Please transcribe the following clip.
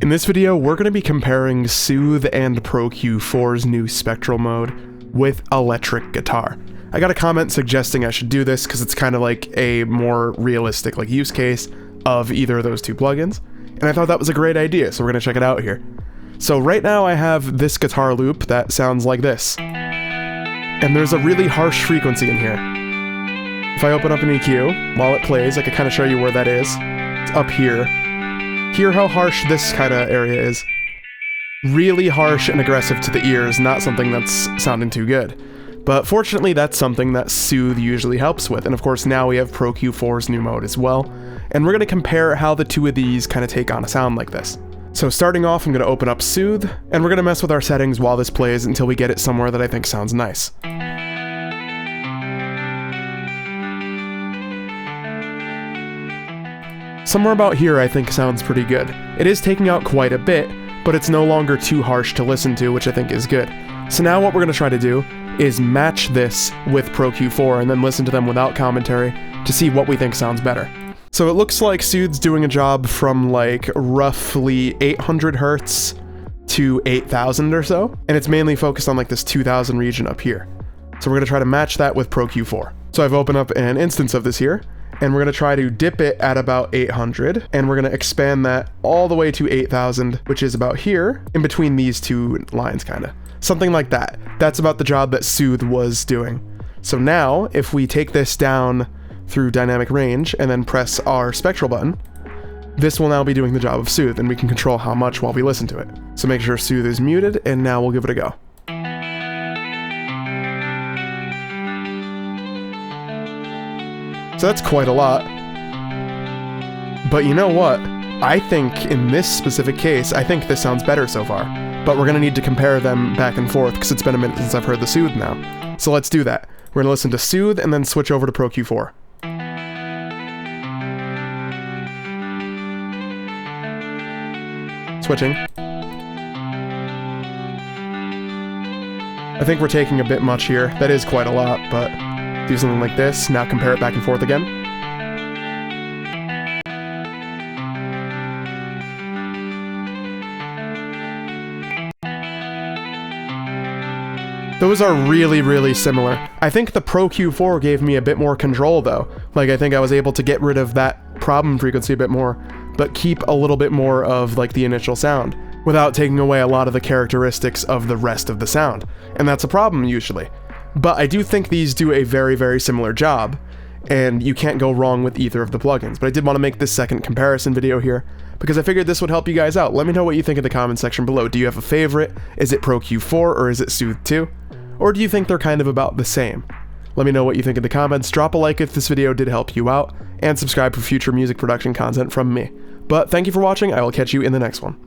In this video, we're going to be comparing Soothe and Pro Q4's new spectral mode with electric guitar. I got a comment suggesting I should do this because it's kind of like a more realistic use case of either of those two plugins, and I thought that was a great idea, so we're going to check it out here. So right now I have this guitar loop that sounds like this, and there's a really harsh frequency in here. If I open up an EQ, while it plays, I can kind of show you where that is. It's up here. Hear how harsh this kind of area is. Really harsh and aggressive to the ears, not something that's sounding too good. But fortunately, that's something that Soothe usually helps with, and of course now we have Pro Q4's new mode as well, and we're going to compare how the two of these kind of take on a sound like this. So starting off, I'm going to open up Soothe, and we're going to mess with our settings while this plays until we get it somewhere that I think sounds nice. Somewhere about here I think sounds pretty good. It is taking out quite a bit, but it's no longer too harsh to listen to, which I think is good. So now what we're going to try to do is match this with Pro Q4 and then listen to them without commentary to see what we think sounds better. So it looks like Soothe's doing a job from like roughly 800 hertz to 8,000 or so, and it's mainly focused on like this 2,000 region up here. So we're going to try to match that with Pro Q4. So I've opened up an instance of this here, and we're going to try to dip it at about 800, and we're going to expand that all the way to 8,000, which is about here, in between these two lines, kind of. Something like that. That's about the job that Soothe was doing. So now, if we take this down through dynamic range, and then press our spectral button, this will now be doing the job of Soothe, and we can control how much while we listen to it. So make sure Soothe is muted, and now we'll give it a go. So that's quite a lot. But you know what? I think in this specific case, I think this sounds better so far. But we're going to need to compare them back and forth because it's been a minute since I've heard the Soothe now. So let's do that. We're going to listen to Soothe and then switch over to Pro Q4. Switching. I think we're taking a bit much here. That is quite a lot, but do something like this. Now compare it back and forth again. Those are really, really similar. I think the Pro Q4 gave me a bit more control though. Like I think I was able to get rid of that problem frequency a bit more, but keep a little bit more of like the initial sound without taking away a lot of the characteristics of the rest of the sound. And that's a problem usually. But I do think these do a very, very similar job, and you can't go wrong with either of the plugins. But I did want to make this second comparison video here, because I figured this would help you guys out. Let me know what you think in the comment section below. Do you have a favorite? Is it Pro Q4 or is it Soothe 2? Or do you think they're kind of about the same? Let me know what you think in the comments, drop a like if this video did help you out, and subscribe for future music production content from me. But thank you for watching, I will catch you in the next one.